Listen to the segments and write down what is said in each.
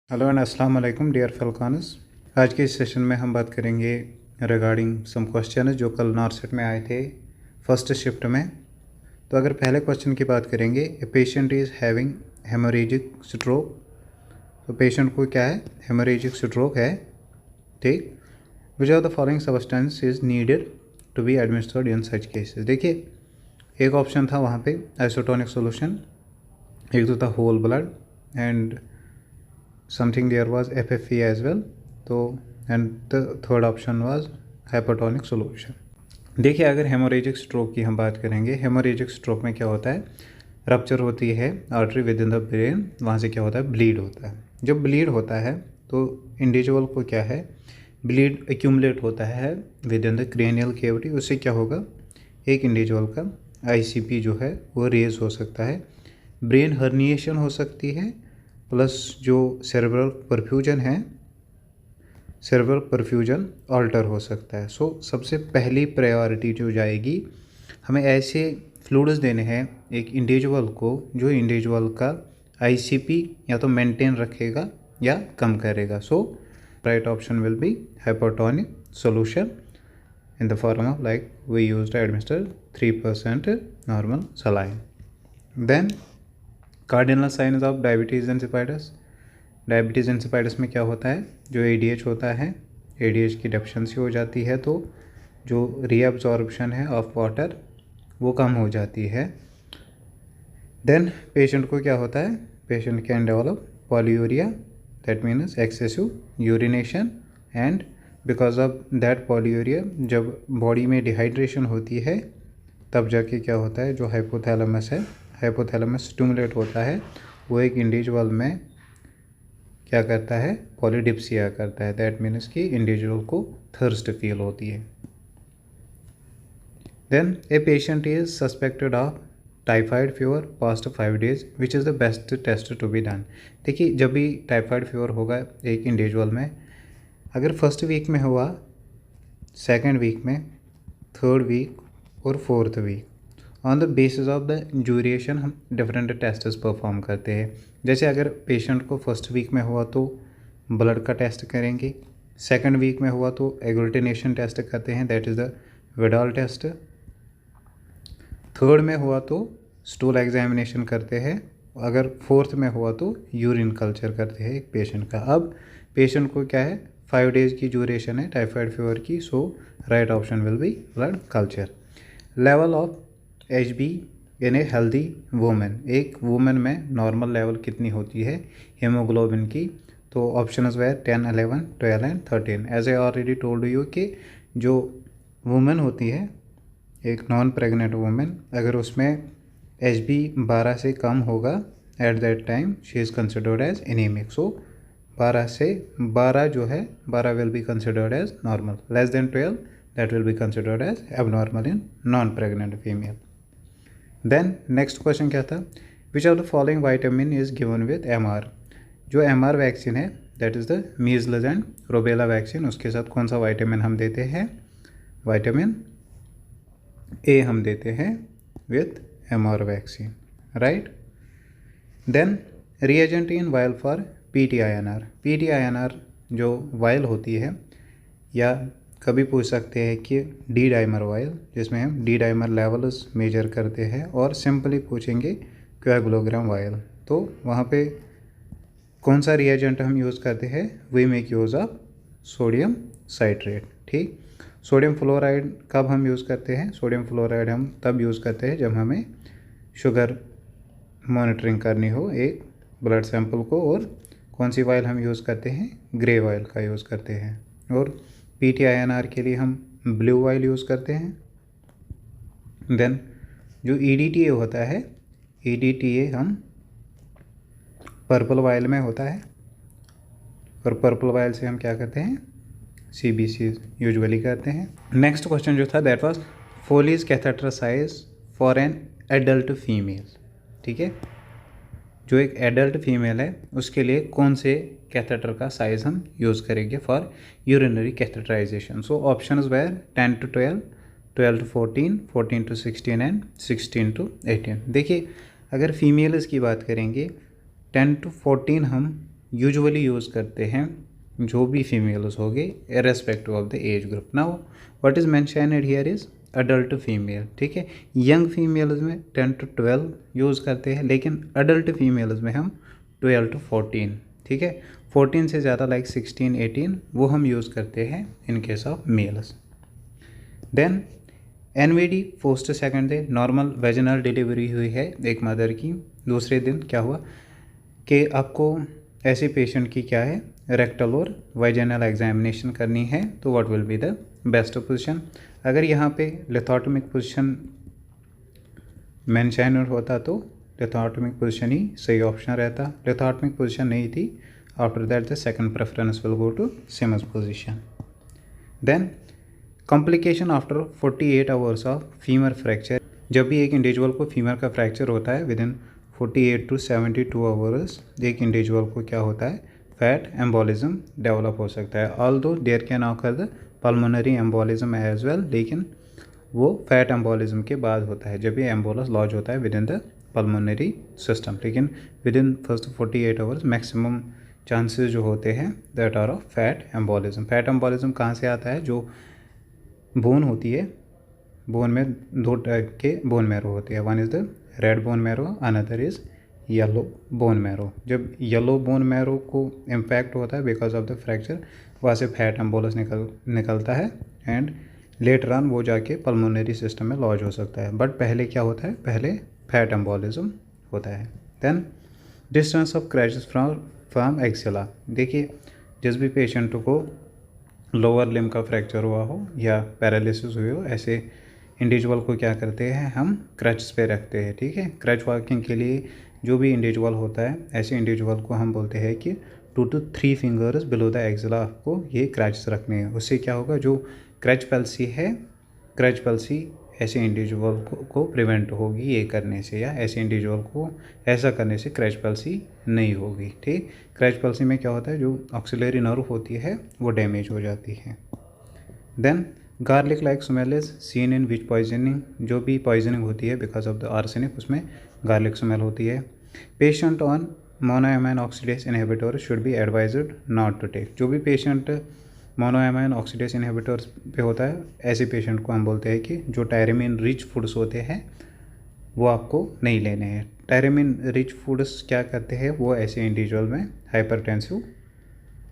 Hello and अस्सलाम वालेकुम dear फैल्कॉनर्स। आज के इस सेशन में हम बात करेंगे रिगार्डिंग सम क्वेश्चन जो कल नॉर्सेट में आए थे फर्स्ट शिफ्ट में। तो अगर पहले क्वेश्चन की बात करेंगे, a patient is having hemorrhagic stroke. तो पेशेंट को क्या है, हेमोरेजिक स्ट्रोक है, ठीक। Which of the following substance is needed to be administered in such cases. देखिए, एक ऑप्शन था वहाँ पे आइसोटोनिक सोल्यूशन, एक तो था whole blood and something there was FFE as well, तो and the third option was hypertonic solution। देखिए, अगर हेमोरेजिक स्ट्रोक की हम बात करेंगे, हेमोरेजिक स्ट्रोक में क्या होता है, रप्चर होती है artery with in the brain, वहाँ से क्या होता है, ब्लीड होता है। जब ब्लीड होता है तो इंडिविजुअल को क्या है, ब्लीड एक्यूमुलेट होता है with in the cranial cavity. उससे क्या होगा, एक इंडिविजुअल का ICP जो है वो रेज हो सकता है, ब्रेन हर्निएशन हो सकती है, प्लस जो सेरेब्रल परफ्यूजन है, सेरेब्रल परफ्यूजन अल्टर हो सकता है। सबसे पहली प्रायोरिटी जो जाएगी, हमें ऐसे फ्लूइड्स देने हैं एक इंडिविजुअल को जो इंडिविजुअल का ICP या तो मेंटेन रखेगा या कम करेगा। Right option will B hypotonic solution in the form of like we used to administer 3% normal saline। Then cardinal science of diabetes insipidus. Diabetes insipidus में क्या होता है, जो ADH होता है, ADH की डेफिशिएंसी हो जाती है तो जो रीअब्जॉर्प्शन है ऑफ वाटर वो कम हो जाती है। देन पेशेंट को क्या होता है, patient can develop polyuria, that means excessive urination, and because of that polyuria जब बॉडी में डिहाइड्रेशन होती है तब जाके क्या होता है, जो हाइपोथैलेमस है, हाइपोथैलेमस स्टिमुलेट होता है, वो एक इंडिविजुअल में क्या करता है, पॉलीडिप्सिया करता है। दैट मीन्स कि इंडिविजुअल को थर्स्ट फील होती है। Then a patient is suspected of typhoid fever past 5 days, which is the best test to be done. देखिए, जब भी टाइफाइड फीवर होगा एक इंडिविजुअल में, अगर फर्स्ट वीक में हुआ, सेकेंड वीक में, थर्ड वीक और fourth week, on the basis of the duration हम डिफरेंट टेस्ट्स परफॉर्म करते हैं। जैसे अगर पेशेंट को फर्स्ट वीक में हुआ तो ब्लड का टेस्ट करेंगे, सेकंड वीक में हुआ तो एग्लूटिनेशन टेस्ट करते हैं, that is the Widal test, third में हुआ तो स्टूल एग्जामिनेशन करते हैं, अगर फोर्थ में हुआ तो यूरिन कल्चर करते हैं एक पेशेंट का। अब पेशेंट को क्या है, 5 days की ड्यूरेशन है टाइफाइड फीवर की, so right option will be blood culture. Level of HB in a healthy women, एक वुमेन में नॉर्मल लेवल कितनी होती है हीमोग्लोबिन की, तो option were 10, 11, 12 and 13। As a already told you कि जो वुमेन होती है, एक नॉन प्रेग्नेंट वुमेन, अगर उसमें HB 12 से कम होगा at that time she is considered as anaemic. 12 जो है, 12 will be considered as normal, less than 12 that will be considered as abnormal in non pregnant female. Then next question क्या था, which of the following vitamin is given with MR। जो MR vaccine है, that is the measles and rubella vaccine, उसके साथ कौन सा vitamin हम देते हैं, विटामिन A हम देते हैं with MR vaccine, right. Then reagent in vial for PTINR। PTINR जो वायल होती है, या कभी पूछ सकते हैं कि डी डाइमर वायल, जिसमें हम डी डाइमर लेवल्स मेजर करते हैं, और सिंपली पूछेंगे कोएगुलोग्राम वायल, तो वहाँ पे कौन सा रिएजेंट हम यूज़ करते हैं, we make use of sodium citrate, ठीक। सोडियम फ्लोराइड कब हम यूज़ करते हैं, सोडियम फ्लोराइड हम तब यूज़ करते हैं जब हमें शुगर मॉनिटरिंग करनी हो एक ब्लड सैंपल को, और कौन सी वायल हम यूज़ करते हैं, ग्रे वायल का यूज़ करते हैं, और PTINR के लिए हम ब्लू वायल यूज़ करते हैं। देन जो EDTA होता है, EDTA हम पर्पल वायल में होता है, और पर्पल वायल से हम क्या करते हैं, CBC यूजुअली करते हैं। नेक्स्ट क्वेश्चन जो था, that was Foley's catheter size for an adult female, ठीक है। जो एक एडल्ट फीमेल है उसके लिए कौन से कैथेटर का साइज़ हम यूज़ करेंगे for urinary catheterisation. So options were 10 to 12, 12 to 14, 14 to 16 and 16 to 18। देखिए, अगर फीमेल्स की बात करेंगे 10 to 14 हम यूजुअली यूज़ करते हैं जो भी फीमेल्स होंगे irrespective of the age group. Now what is mentioned here is adult female, ठीक है। यंग फीमेल्स में 10 to 12 यूज़ करते हैं, लेकिन अडल्ट फीमेल्स में हम 12 to 14, ठीक है। 14 से ज़्यादा लाइक 16, 18 वो हम यूज़ करते हैं in case of males. Then NVD first second day normal vaginal delivery हुई है एक मदर की, दूसरे दिन क्या हुआ कि आपको ऐसे पेशेंट की क्या है रेक्टल और वाइजिनल एग्जामिनेशन करनी है, तो what will be the best position. अगर यहाँ पे लिथोटमिक पोजीशन मेंशन होता तो लिथोटमिक पोजीशन ही सही ऑप्शन रहता। लिथोटमिक पोजीशन नहीं थी, after that the second preference will go to Sims position. Then complication after 48 hours of femur fracture. जब भी एक इंडिविजुअल को फीमर का फ्रैक्चर होता है विद इन 48 to 72 आवर्स एक इंडिविजुअल को क्या होता है फैट एम्बोलिज्म डेवलप हो सकता है। Although there can occur the pulmonary embolism as well, लेकिन वो फैट एम्बोलिज्म के बाद होता है जब ये एम्बोलस लॉज होता है with in the pulmonary system. लेकिन with in first 48 hours maximum chances जो होते हैं that are of fat embolism. Fat embolism कहाँ से आता है, जो बोन होती है, बोन में दो टाइप के बोन मैरो होते हैं, one is the red bone marrow, another is yellow bone marrow. जब येलो बोन मैरो को इम्पैक्ट होता है बिकॉज ऑफ द फ्रैक्चर, वहाँ से फैट एम्बोलस निकलता है एंड लेटर ऑन वो जाके पल्मोनरी सिस्टम में लॉज हो सकता है। बट पहले क्या होता है, पहले फैट एम्बोलिज्म होता है। Then distance of crutches from axilla. देखिए जिस भी पेशेंट को लोअर लिम्ब का फ्रैक्चर हुआ हो या पैरालिसिस हुई हो, ऐसे इंडिविजुअल को क्या करते हैं हम क्रच पे रखते हैं, ठीक है। क्रच वॉकिंग के लिए जो भी इंडिविजुअल होता है ऐसे इंडिविजुअल को हम बोलते हैं कि 2 to 3 fingers below the axilla आपको ये क्रच रखने हैं। उससे क्या होगा, जो क्रच पल्सी है, क्रच पल्सी ऐसे इंडिविजुअल को प्रिवेंट होगी ये करने से, या ऐसे इंडिविजुअल को ऐसा करने से क्रच पल्सी नहीं होगी, ठीक। क्रच पल्सी में क्या होता है, जो ऑक्सिलरी नर्व होती है वो डैमेज हो जाती है। Then garlic like smell is seen in which poisoning. जो भी पॉइजनिंग होती है बिकॉज ऑफ द आर्सेनिक, उसमें गार्लिक स्मेल होती है। Patient on monoamine oxidase inhibitor should be advised not to take. जो भी पेशेंट मोनोएमाइन ऑक्सीडेज इनहिबिटर्स पे होता है ऐसे पेशेंट को हम बोलते हैं कि जो टायरामिन रिच फूड्स होते हैं वो आपको नहीं लेने हैं। टायरामिन रिच फूड्स क्या करते हैं, वो ऐसे इंडिविजुअल में हाइपरटेंसिव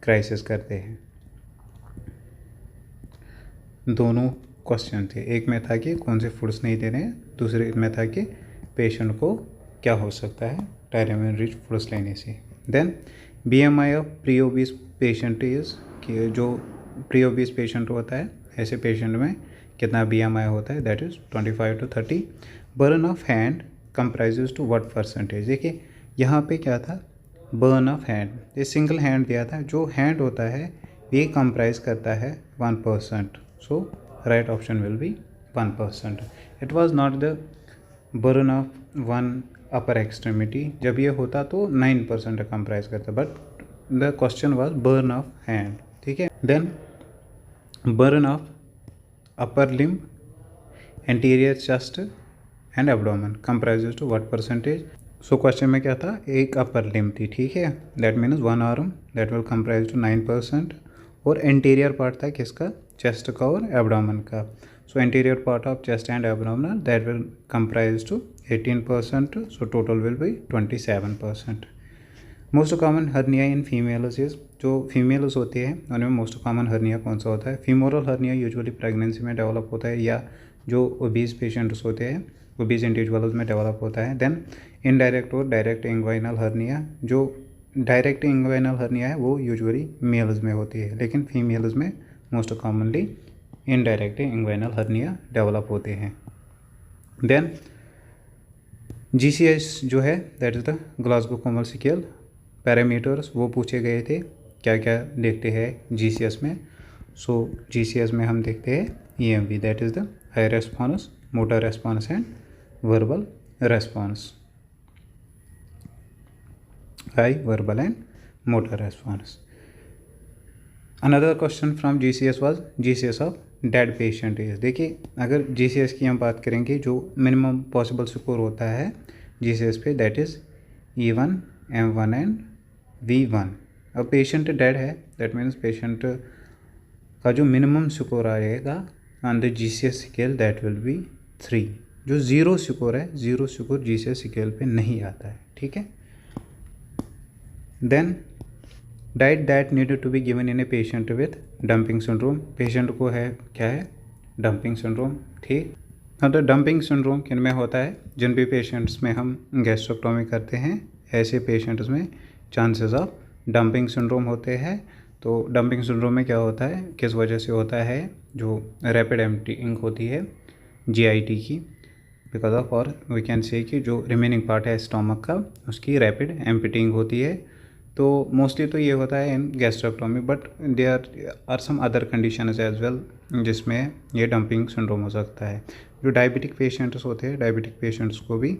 क्राइसिस करते हैं। दोनों क्वेश्चन थे, एक में था कि कौन से फूड्स नहीं देने हैं, दूसरे में था कि पेशेंट को क्या हो सकता है टायरामिन रिच फूड्स लेने से। Then BMI of pre obese patient is कि जो प्री ओबीस पेशेंट होता है ऐसे पेशेंट में कितना BMI होता है, that is 25 to 30। Burn of hand comprises to what percentage. देखिए यहाँ पे क्या था, बर्न ऑफ हैंड, ये सिंगल हैंड दिया था, जो हैंड होता है ये कंप्राइज करता है 1%, so right option will be 1%. It was not the burn of one upper extremity, जब ये होता तो 9% कंप्राइज करता, but the question was burn of hand, ठीक है। Then burn of upper limb, anterior chest and abdomen comprises to what percentage. So question में क्या था, एक अपर लिम्ब थी, ठीक है, that means one arm, that will comprise to 9%। और एंटीरियर पार्ट था किसका, चेस्ट का और एब्डोमेन का। So anterior part of chest and abdomen that will comprise to 18%, so total will be 27%। Most common hernia in females is, जो females होती है उनमें मोस्ट कॉमन हर्निया कौन सा होता है, फीमोरल हर्निया यूजुअली प्रेगनेंसी में डेवलप होता है, या जो ओबीज पेशेंट्स होते हैं ओबीज इंडिविजुअल्स में डेवलप होता है। देन इनडायरेक्ट और डायरेक्ट इंग्वाइनल हर्निया, जो डायरेक्ट इंग्वाइनल हर्निया है वो यूजुअली मेल्स में होती है, लेकिन फीमेल्स में most commonly indirect inguinal hernia develop होते हैं। देन GCS जो है that is the Glasgow Komal scale parameters, वो पूछे गए थे, क्या क्या देखते हैं GCS में। सो GCS में हम देखते हैं EMV, that is the high response, motor response and verbal response, high verbal and motor response. Another question from GCS was GCS of dead patient is. देखिए अगर GCS की हम बात करेंगे, जो मिनिमम पॉसिबल स्कोर होता है GCS पे that is E1, M1 and V1, अब पेशेंट डेड है, दैट मीन्स पेशेंट का जो मिनिमम स्कोर आएगा on the GCS scale that will B 3। जो 0 स्कोर है, 0 स्कोर GCS स्केल पे नहीं आता है, ठीक है। Then diet that needed to be given in a patient with dumping syndrome, patient को है क्या है, डंपिंग सिंड्रोम, ठीक। अब तो डंपिंग सिंड्रोम किन में होता है, जिन भी पेशेंट्स में हम गैस्ट्रेक्टोमी करते हैं ऐसे पेशेंट्स में चांसेस ऑफ डंपिंग सिंड्रोम होते हैं। तो डंपिंग सिंड्रोम में क्या होता है, किस वजह से होता है, जो रैपिड एम्प्टीइंग होती है GIT की, बिकॉज ऑफ, और वी कैन से कि जो रिमेनिंग पार्ट है स्टोमक का उसकी रैपिड एम्प्टीइंग होती है। तो मोस्टली तो ये होता है in gastrectomy, but there are some other conditions as well जिसमें ये डंपिंग सिंड्रोम हो सकता है। जो डायबिटिक पेशेंट्स होते हैं, डायबिटिक पेशेंट्स को भी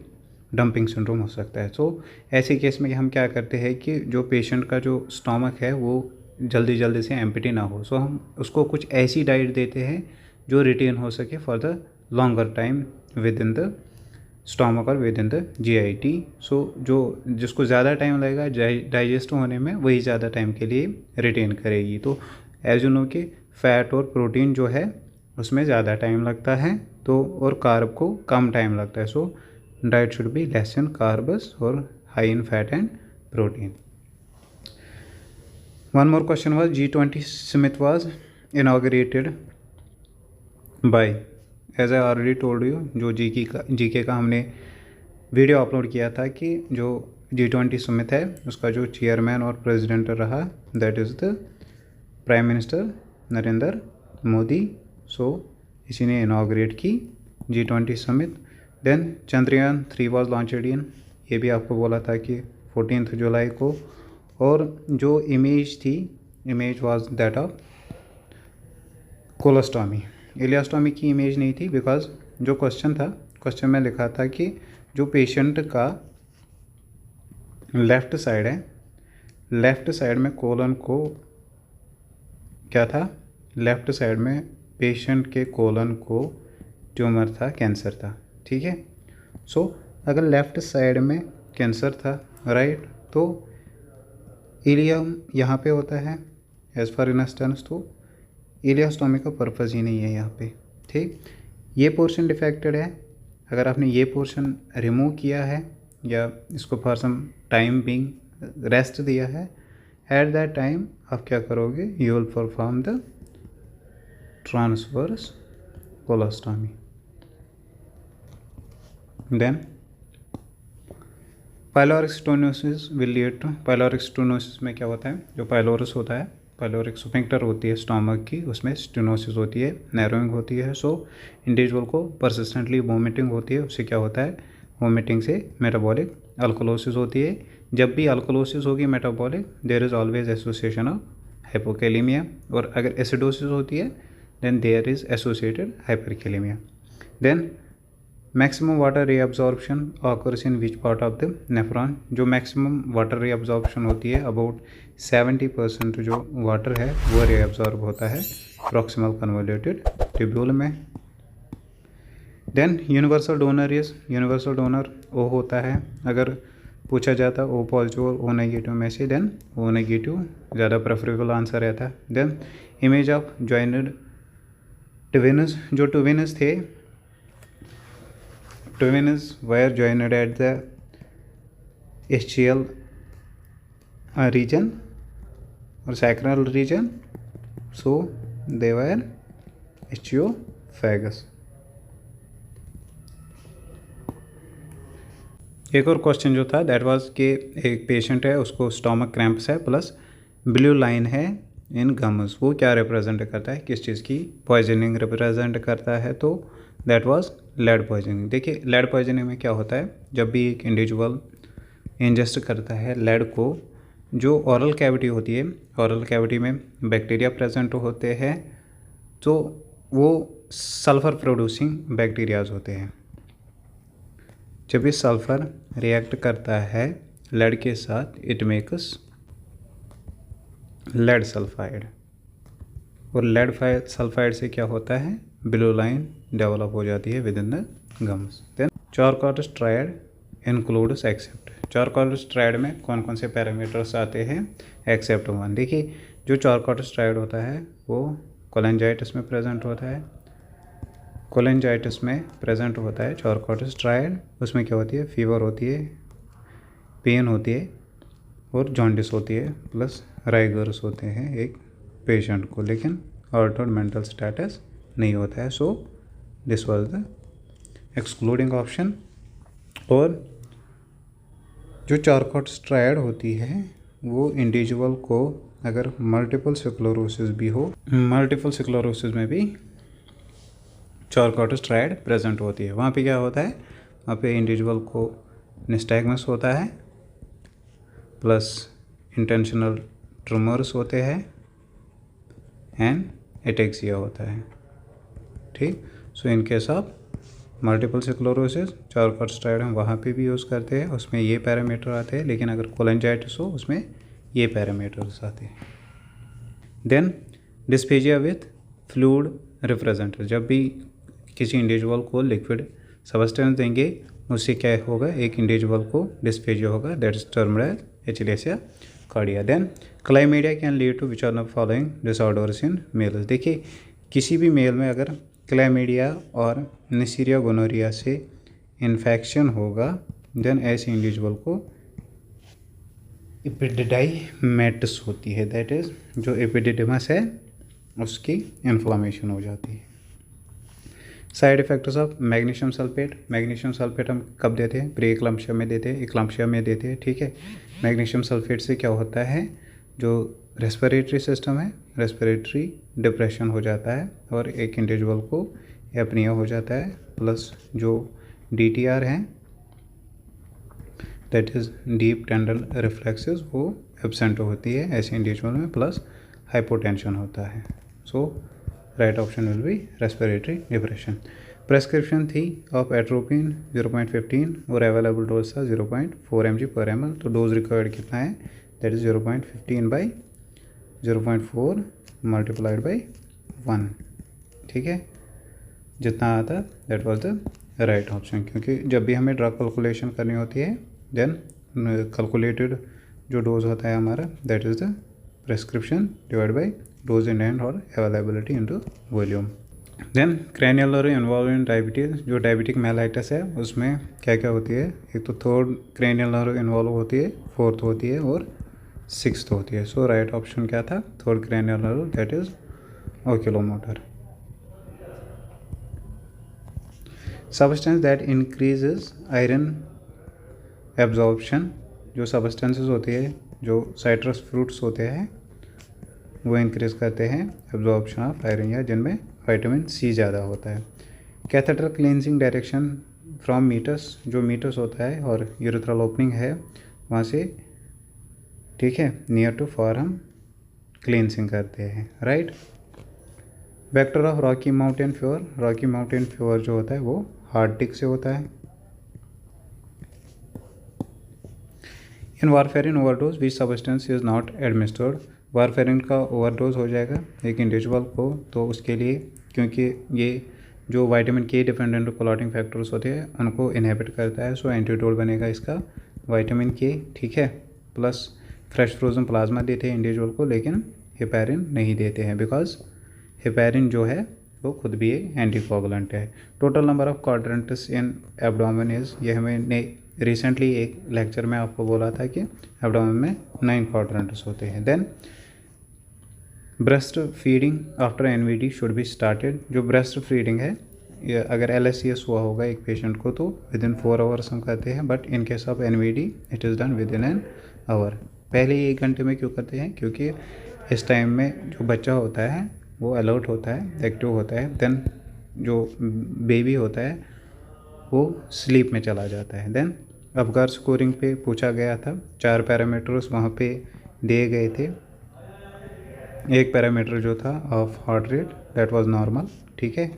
डंपिंग सिंड्रोम हो सकता है। तो ऐसे केस में हम क्या करते हैं कि जो पेशेंट का जो स्टोमक है वो जल्दी जल्दी से एम्प्टी ना हो, सो हम उसको कुछ ऐसी डाइट देते हैं जो रिटेन हो सके for the longer time with in the stomach और विद इन द GIT। सो जो जिसको ज़्यादा टाइम लगेगा डाइजेस्ट होने में, वही ज़्यादा टाइम के लिए रिटेन करेगी। तो एज यू नो कि फैट और प्रोटीन जो है उसमें ज़्यादा टाइम लगता है, तो और कार्ब को कम टाइम लगता है। So diet should be less in carbs और high in fat and protein. One more question was G20 Summit was inaugurated by, as I already told you, जो GK का हमने वीडियो अपलोड किया था कि जो G20 समिट है उसका जो चेयरमैन और प्रेसिडेंट रहा that is the prime minister Narendra Modi. So इसी ने इनाग्रेट की G20 summit. Then Chandrayaan 3 was launched in, ये भी आपको बोला था कि 14 जुलाई को, और जो इमेज थी, image was that of colostomy, ileostomy की इमेज नहीं थी, बिकॉज जो क्वेश्चन था, क्वेश्चन में लिखा था कि जो पेशेंट का लेफ़्ट साइड है, लेफ़्ट साइड में कोलन को क्या था, लेफ़्ट साइड में पेशेंट के कोलन को ट्यूमर था, कैंसर था, ठीक है। सो अगर लेफ़्ट साइड में कैंसर था, राइट, तो इलियम यहाँ पे होता है एज फार इनस्टेंस, तो इलियोस्टॉमी का पर्पज़ ही नहीं है यहाँ पे, ठीक। ये पोर्शन डिफेक्टेड है, अगर आपने ये पोर्शन रिमूव किया है या इसको for some time being rest दिया है, एट दैट टाइम आप क्या करोगे, you will perform the transverse colostomy. Then pyloric stenosis will lead to, pyloric stenosis में क्या होता है, जो पाइलोरस होता है, पाइलोरिक स्फिंक्टर होती है स्टोमक की, उसमें स्टेनोसिस होती है, नैरोइंग होती है। सो इंडिविजुअल को परसिस्टेंटली वोमिटिंग होती है, उससे क्या होता है, वोमिटिंग से मेटाबॉलिक अल्कोलोसिस होती है। जब भी अल्कोलोसिस होगी metabolic, there is always association of hypokalemia, और अगर एसिडोसिस होती है then there is associated hyperkalemia. Then maximum water reabsorption occurs in which part of the nephron, जो मैक्सिमम वाटर रीअब्जॉर्प्शन होती है, अबाउट 70% जो वाटर है वो रीअब्जॉर्ब होता है प्रॉक्सिमल कन्वोल्यूटेड ट्यूब्यूल में। Then universal donor is, universal donor O होता है, अगर पूछा जाता O पॉजिटिव और O नेगेटिव में से, देन O नेगेटिव ज़्यादा प्रेफरेबल आंसर रहता है। Then image of jointed twins, जो ट्विन्स थे, twins were joined at the ischial region or sacral region, so they were ischiophagous। एक और क्वेश्चन जो था दैट वाज कि एक पेशेंट है, उसको स्टोमक क्रैम्प्स है प्लस ब्लू लाइन है इन गम्स, वो क्या रिप्रेजेंट करता है, किस चीज़ की, पॉइजनिंग रिप्रेजेंट करता है। तो दैट वाज लेड पॉइजनिंग। देखिए लेड पॉइजनिंग में क्या होता है, जब भी एक इंडिविजुअल इंजेस्ट करता है लेड को, जो ओरल कैविटी होती है, ओरल कैविटी में बैक्टीरिया प्रेजेंट होते हैं, तो वो सल्फ़र प्रोड्यूसिंग बैक्टीरियाज होते हैं। जब ये सल्फ़र रिएक्ट करता है लेड के साथ, इट मेक्स लेड सल्फाइड, और लेड सल्फाइड से क्या होता है, ब्लू लाइन डेवलप हो जाती है with in the gums. Then Charcot's triad includes except. Charcot's triad में कौन कौन से पैरामीटर्स आते हैं? एक्सेप्ट 1। देखिए जो चारकोटिस ट्रायड होता है वो कोलेंजाइटिस में प्रेजेंट होता है। कोलेंजाइटिस में प्रेजेंट होता है चारकोटिस ट्रायड। उसमें क्या होती है? फीवर होती है, पेन होती है और जॉन्डिस होती है, प्लस राइगर्स होते हैं एक पेशेंट को, लेकिन हार्ट और मेंटल स्टेटस नहीं होता है। So this was the excluding option. और जो चारकोटिस ट्रायड होती है वो इंडिविजुअल को अगर मल्टीपल स्क्लेरोसिस भी हो, मल्टीपल स्क्लेरोसिस में भी चारकोटिस ट्रायड प्रेजेंट होती है। वहाँ पे क्या होता है? वहाँ पे इंडिविजुअल को निस्टैग्मस होता है, प्लस इंटेंशनल ट्रूमर्स होते हैं एंड एटेक्सिया होता है। ठीक। So in case of multiple sclerosis Charcot's triad हम वहाँ पे भी यूज़ करते हैं, उसमें ये पैरामीटर आते हैं, लेकिन अगर कोलेंजाइटिस हो उसमें ये पैरामीटर्स आते हैं। Then dysphagia with fluid representative, जब भी किसी इंडिविजुअल को लिक्विड सब्सटेंस देंगे उससे क्या होगा? एक इंडिविजुअल को डिस्पेजिया होगा, that is termed as achalasia cardia. Then chlamydia can lead to which are the following disorders in males. देखिए किसी भी मेल में अगर क्लाइमीडिया और नेसरिया गोनोरिया से इन्फेक्शन होगा देन ऐसे इंडिविजुअल को एपिडिडाइमेटिस होती है, दैट इज जो एपिडिडिमस है उसकी इन्फ्लामेशन हो जाती है। Side effects of magnesium sulphate. Magnesium sulphate हम कब देते हैं? प्री एक्लम्पशिया में देते हैं, एक्लम्पशिया में देते हैं। ठीक है। मैग्नीशियम सल्फेट से क्या होता है? जो रेस्पिरेटरी सिस्टम है, रेस्पिरेटरी डिप्रेशन हो जाता है और एक इंडिविजुअल को एपनिया हो जाता है, प्लस जो DTR हैं that is deep tendon reflexes वो एब्सेंट होती है ऐसे इंडिविजुअल में, प्लस हाइपोटेंशन होता है। So right option will be respiratory depression. Prescription थी ऑफ एट्रोपिन 0.15 और अवेलेबल डोज था 0.4 mg/ml। तो डोज रिक्वायर्ड कितना है? That is 0.15 by 0.4 multiplied by 1। ठीक है, जितना आता that was the right option, क्योंकि जब भी हमें ड्रग कैलकुलेशन करनी होती है देन कैलकुलेटेड जो डोज होता है हमारा that is the prescription divide by dose in hand और availability into volume. Then cranial involve in diabetes, जो डायबिटिक मेलाइटिस है उसमें क्या क्या होती है? एक तो थर्ड क्रेनियल इन्वॉल्व होती है, फोर्थ होती है और सिक्स्थ होती है। सो राइट ऑप्शन क्या था? Third cranial that is oculomotor. Substance that increases iron absorption, जो सब्सटेंसेस होती है जो साइट्रस फ्रूट्स होते हैं वो इंक्रीज करते हैं एब्जॉर्प्शन ऑफ आयरन, या जिनमें विटामिन C ज़्यादा होता है। Catheter cleansing direction from meatus, जो मीटस होता है और यूरेथ्रल ओपनिंग है वहाँ से, ठीक है, नियर टू फॉर हम क्लींजिंग करते हैं, right. Vector of Rocky Mountain fever, Rocky Mountain fever जो होता है वो हार्ट टिक से होता है। In warfarin overdose which substance is not administered, warfarin का ओवरडोज हो जाएगा एक इंडिविजुअल को तो उसके लिए, क्योंकि ये जो vitamin K dependent clotting factors होते हैं उनको इनहिबिट करता है, सो एंटीडोट बनेगा इसका विटामिन K, ठीक है। प्लस फ्रेश फ्रोजन प्लाज्मा देते हैं इंडिविजुअल को, लेकिन हेपेरिन नहीं देते हैं बिकॉज हेपेरिन जो है वो खुद भी एक एंटीकोगुलेंट है। Total number of quadrants in abdomen is, ये हमें रिसेंटली एक लेक्चर में आपको बोला था कि एब्डोमेन में 9 क्वाड्रेंट्स होते हैं। Then breast feeding after NVD should be started, जो ब्रेस्ट फीडिंग है अगर LSCS हुआ होगा एक पेशेंट को तो विदिन 4 आवर्स हम करते हैं, but in case of NVD it is done within an hour. पहले ही 1 घंटे में क्यों करते हैं? क्योंकि इस टाइम में जो बच्चा होता है वो अलर्ट होता है, एक्टिव होता है, देन जो बेबी होता है वो स्लीप में चला जाता है। देन अबगार स्कोरिंग पे पूछा गया था, 4 पैरामीटर्स वहाँ पे दिए गए थे। एक पैरामीटर जो था of heart rate that was normal, ठीक है,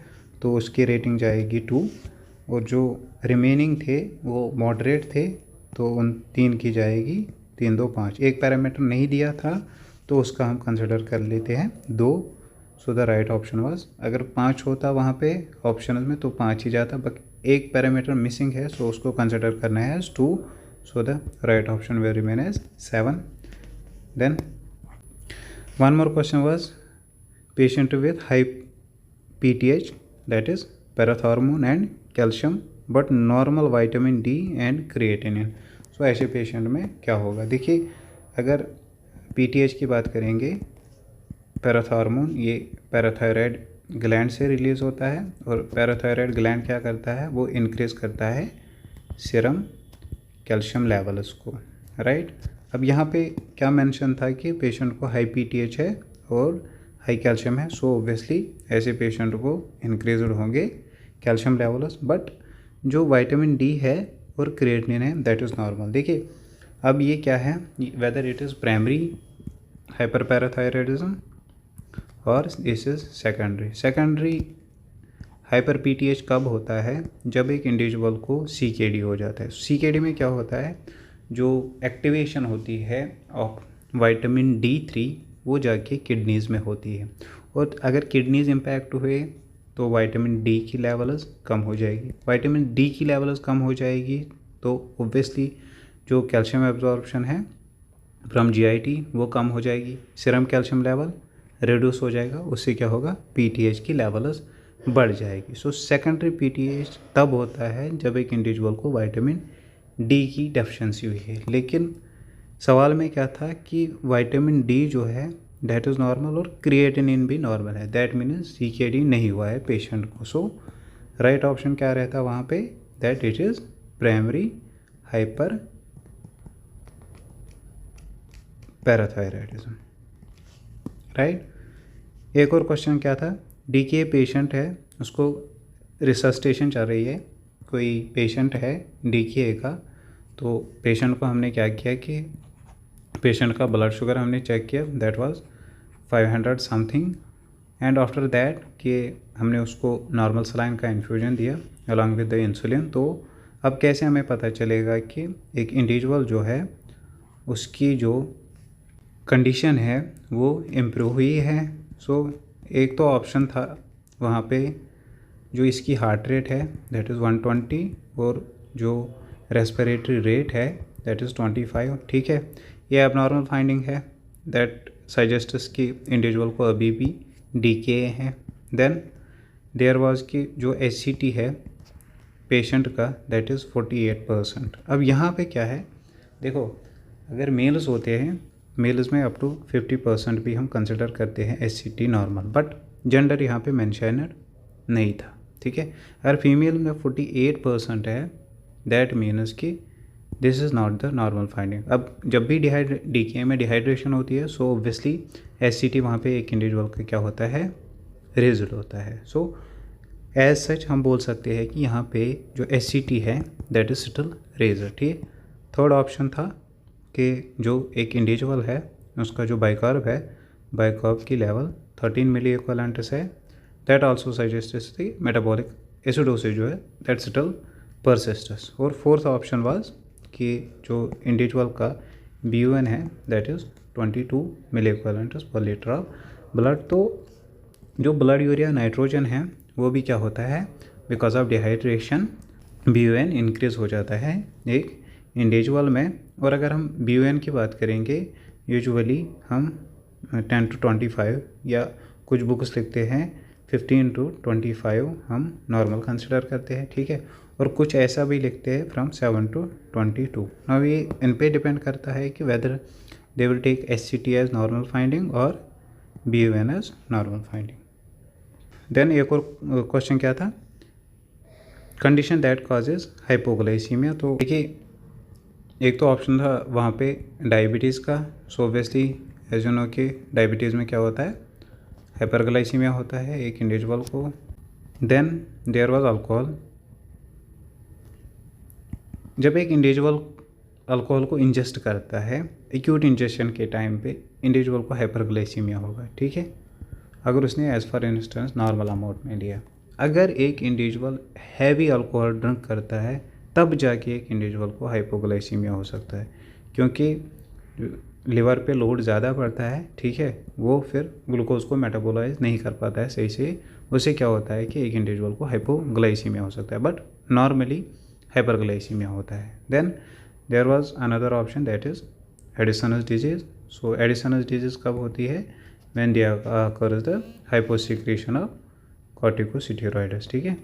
तो उसकी रेटिंग जाएगी 2, और जो रिमेनिंग थे वो मॉडरेट थे तो उन 3 की जाएगी 3, 2, 5। एक पैरामीटर नहीं दिया था तो उसका हम कंसिडर कर लेते हैं 2। So the right option was, अगर 5 होता वहाँ पे ऑप्शन में तो 5 ही जाता, एक पैरामीटर मिसिंग है, सो उसको कंसिडर करना है as 2, so the right option will remain as 7. Then one more question was patient with high PTH, that is parathormone and calcium but normal vitamin D and creatinine. so ऐसे patient में क्या होगा? देखिए, अगर PTH की बात करेंगे, parathormone ये पैराथायराइड ग्लैंड से रिलीज़ होता है और पैराथायराइड ग्लैंड क्या करता है? वो इंक्रीज़ करता है सीरम कैल्शियम लेवल्स को, राइट. अब यहाँ पे क्या मेंशन था कि पेशेंट को हाई पीटीएच है और हाई कैल्शियम है, सो ऑब्वियसली ऐसे पेशेंट को इंक्रीज्ड होंगे कैल्शियम लेवल्स, बट जो विटामिन डी है और क्रिएटिनिन है दैट इज़ नॉर्मल. देखिए, अब ये क्या है, वेदर इट इज़ प्राइमरी हाइपरपैराथायराइडिज्म और this is secondary hyper PTH कब होता है? जब एक इंडिविजुअल को सीकेडी हो जाता है. सीकेडी में क्या होता है? जो एक्टिवेशन होती है ऑफ विटामिन D3 वो जाके किडनीज़ में होती है, और अगर किडनीज़ इम्पैक्ट हुए तो विटामिन डी की लेवल्स कम हो जाएगी. विटामिन डी की लेवल्स कम हो जाएगी तो ऑब्वियसली जो कैल्शियम एब्जॉर्प्शन है फ्रॉम जीआईटी वो कम हो जाएगी, सीरम कैल्शियम लेवल रिड्यूस हो जाएगा, उससे क्या होगा? पीटीएच की लेवल्स बढ़ जाएगी. सो सेकेंडरी पीटीएच तब होता है जब एक इंडिविजुअल को विटामिन डी की डेफिशिएंसी हुई है. लेकिन सवाल में क्या था कि विटामिन डी जो है दैट इज़ नॉर्मल और क्रिएटिनिन भी नॉर्मल है, दैट मीन्स सीकेडी नहीं हुआ है पेशेंट को. सो राइट ऑप्शन क्या रहता वहाँ पे? That it is primary hyper parathyroidism, right. एक और क्वेश्चन क्या था? डीके पेशेंट है, उसको रिसस्टेशन चल रही है, कोई पेशेंट है डीके का, तो पेशेंट को हमने क्या किया कि पेशेंट का ब्लड शुगर हमने चेक किया, that was 500 something, and after that कि हमने उसको नॉर्मल सलाइन का इन्फ्यूजन दिया अलॉन्ग विद द इंसुलिन. तो अब कैसे हमें पता चलेगा कि एक इंडिविजुअल जो है उसकी जो कंडीशन है वो इम्प्रूव हुई है? सो एक तो ऑप्शन था वहाँ पे जो इसकी हार्ट रेट है दैट इज़ 120 और जो रेस्पिरेटरी रेट है दैट इज़ 25, ठीक है. ये एबनॉर्मल फाइंडिंग है दैट सजेस्ट्स कि इंडिविजुअल को अभी भी डीके है. देन देयर वाज कि जो एचसीटी है पेशेंट का दैट इज़ 48%. अब यहाँ पे क्या है? देखो, अगर मेल्स होते हैं, मेल्स में अप टू 50% भी हम कंसिडर करते हैं एचसीटी नॉर्मल, बट जेंडर यहाँ पे मेंशनड नहीं था, ठीक है. अगर फीमेल में 48% है दैट मीन्स कि this is not the normal finding. अब जब भी डीके में डिहाइड्रेशन होती है सो ऑब्वियसली एचसीटी वहाँ पे एक इंडिविजुअल का क्या होता है? रेज्ड होता है. सो एज सच हम बोल सकते हैं कि यहाँ पे जो एचसीटी है दैट इज स्टिल रेज्ड, ठीक. थर्ड ऑप्शन था कि जो एक इंडिविजुअल है उसका जो बाइकार्ब है, बाइकार्ब की लेवल 13 मिली इक्विवेलेंट्स है, that also suggests the metabolic acidosis जो है दैट स्टिल परसिस्ट्स. और फोर्थ ऑप्शन वाज कि जो इंडिविजुअल का BUN है दैट इज़ 22 मिली इक्विवेलेंट्स पर लीटर ऑफ ब्लड. तो जो ब्लड यूरिया नाइट्रोजन है वो भी क्या होता है? Because of dehydration BUN increase हो जाता है एक इंडिविजुअल में. और अगर हम BUN की बात करेंगे यूजुअली हम 10 to 25 या कुछ बुक्स लिखते हैं 15 to 25 हम नॉर्मल कंसिडर करते हैं, ठीक है. और कुछ ऐसा भी लिखते हैं फ्रॉम 7 to 22. नाउ ये इन पे डिपेंड करता है कि whether they will take HCT as normal finding और BUN as normal finding. Then एक और क्वेश्चन क्या था? Condition that causes hypoglycaemia. तो देखिए, एक तो ऑप्शन था वहाँ पे डायबिटीज़ का. So obviously as you know कि डायबिटीज़ में क्या होता है? हाइपरग्लाइसीमिया होता है एक इंडिविजुअल को. Then there was alcohol. जब एक इंडिविजुअल अल्कोहल को इंजेस्ट करता है एक्यूट इंजेक्शन के टाइम पे इंडिविजुअल को हाइपरग्लाइसीमिया होगा, ठीक है, अगर उसने as for instance normal amount में लिया. अगर एक इंडिविजुअल हैवी अल्कोहल ड्रिंक करता है तब जाके एक इंडिविजुअल को हाइपोग्लाइसीमिया हो सकता है, क्योंकि लिवर पे लोड ज़्यादा पड़ता है, ठीक है, वो फिर ग्लूकोज को मेटाबोलाइज नहीं कर पाता है सही से. उससे क्या होता है कि एक इंडिविजुअल को हाइपोग्लाइसीमिया हो सकता है. बट नॉर्मली हाइपरग्लाइसीमिया होता है। Then there was another option that is Addison's disease. So Addison's disease कब होती है? When there occurs the hyposecretion of corticosteroids, ठीक है।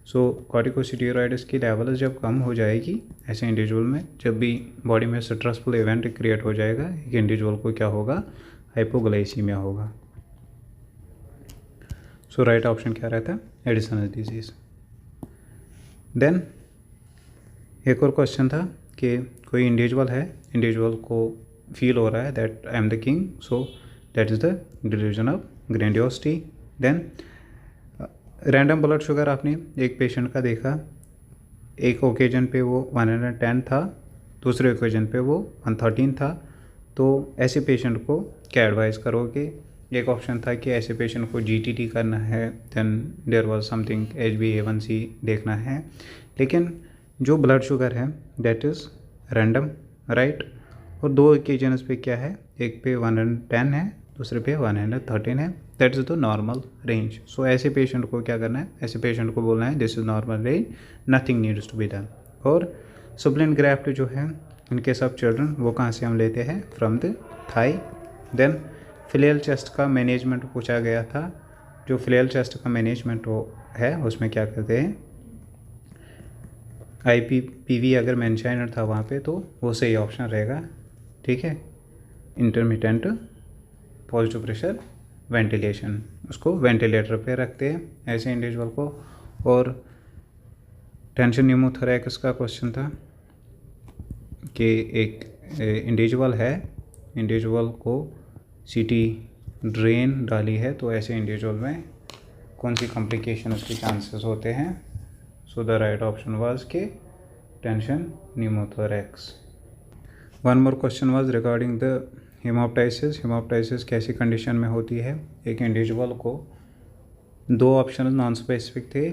सो कॉर्टिकोस्टेरॉइड्स की लेवल जब कम हो जाएगी ऐसे इंडिविजुअल में, जब भी बॉडी में स्ट्रेसफुल इवेंट क्रिएट हो जाएगा, एक इंडिविजुअल को क्या होगा? हाइपोग्लाइसीमिया होगा। सो राइट ऑप्शन क्या रहता है? एडिसनस डिजीज़। देन एक और क्वेश्चन था कि कोई इंडिविजुअल है, इंडिविजुअल को फील हो रहा है that I am the king, so that is the delusion of grandiosity. Then random blood sugar आपने एक पेशेंट का देखा, एक ओकेजन पे वो 110 था, दूसरे ओकेजन पे वो 113 था, तो ऐसे पेशेंट को क्या एडवाइस करोगे? एक ऑप्शन था कि ऐसे पेशेंट को जीटीटी करना है, then there was something HbA1c देखना है, लेकिन जो ब्लड शुगर है दैट इज़ रैंडम, राइट। और दो ओकेजन्स पे क्या है, एक पे 110 है, दूसरे पे 113 है, that is the normal range. So ऐसे पेशेंट को क्या करना है? ऐसे पेशेंट को बोलना है this is normal range, nothing needs to be done. और सुप्लिन ग्राफ्ट जो है इनके सब चिल्ड्रन, वो कहाँ से हम लेते हैं? From the thigh. Then flail chest का मैनेजमेंट पूछा गया था। जो फिलियल चेस्ट का मैनेजमेंट वो है उसमें क्या करते हैं? IPPV अगर मेंशन था वहाँ पे तो वो सही ऑप्शन रहेगा, ठीक है। इंटरमिटेंट पॉजिटिव प्रेशर वेंटिलेशन, उसको वेंटिलेटर पे रखते हैं ऐसे इंडिविजुअल को। और टेंशन न्यूमोथोरैक्स का क्वेश्चन था कि एक इंडिविजुअल है, इंडिविजुअल को CT ड्रेन डाली है, तो ऐसे इंडिविजुअल में कौन सी कॉम्प्लिकेशन के चांसेस होते हैं? So the right option was K tension pneumothorax. One more question was regarding the haemoptysis. Haemoptysis कैसी कंडीशन में होती है? एक इंडिविजुअल को दो ऑप्शन नॉन स्पेसिफिक थे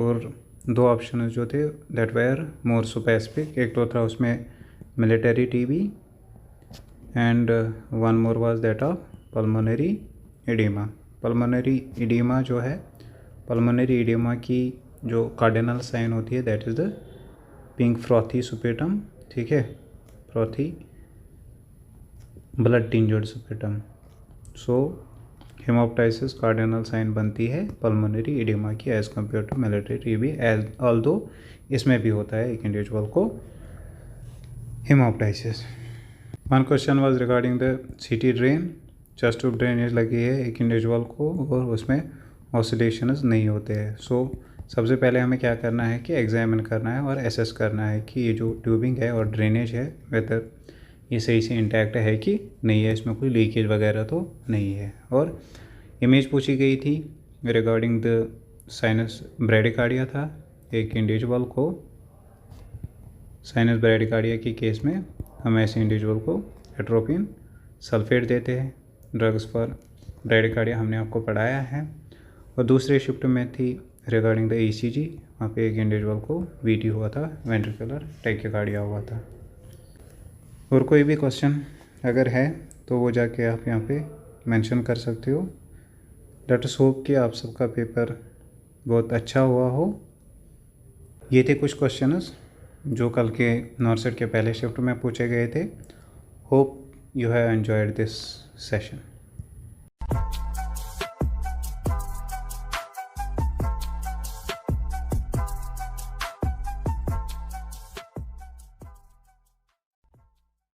और दो ऑप्शन जो थे दैट वेयर मोर स्पेसिफिक। एक तो था उसमें military TB and one more was that of pulmonary oedema. Pulmonary oedema जो है, पल्मोनरी एडिमा की जो कार्डिनल साइन होती है that is the pink frothy sputum, ठीक है, frothy blood tinged sputum. So haemoptysis cardinal sign बनती है पल्मोनरी एडिमा की as compare to military TB, as although इसमें भी होता है एक इंडिविजुअल को haemoptysis. One question was regarding the CT drain. Chest tube drainage लगी है एक इंडिविजुअल को और उसमें ऑसिलेशंस नहीं होते हैं। सो सबसे पहले हमें क्या करना है कि एग्जामिन करना है और एसेस करना है कि ये जो ट्यूबिंग है और ड्रेनेज है वेदर ये सही से इंटैक्ट है कि नहीं है, इसमें कोई लीकेज वगैरह तो नहीं है। और इमेज पूछी गई थी रिगार्डिंग द साइनस ब्रैडिकार्डिया था। एक इंडिविजुअल को साइनस ब्रैडिकार्डिया के केस में हम ऐसे इंडिविजुअल को एट्रोपिन सल्फेट देते हैं, ड्रग्स फॉर ब्रैडिकार्डिया हमने आपको पढ़ाया है। और दूसरे शिफ्ट में थी रिगार्डिंग द ECG, वहाँ पे एक इंडिविजुअल को VT हुआ था, वेंट्रिकुलर टैक्यकार्डिया हुआ था। और कोई भी क्वेश्चन अगर है तो वो जाके आप यहाँ पे मेंशन कर सकते हो। लेट अस होप कि आप सबका पेपर बहुत अच्छा हुआ हो। ये थे कुछ क्वेश्चंस जो कल के नॉर्सेट के पहले शिफ्ट में पूछे गए थे। Hope you have enjoyed this session.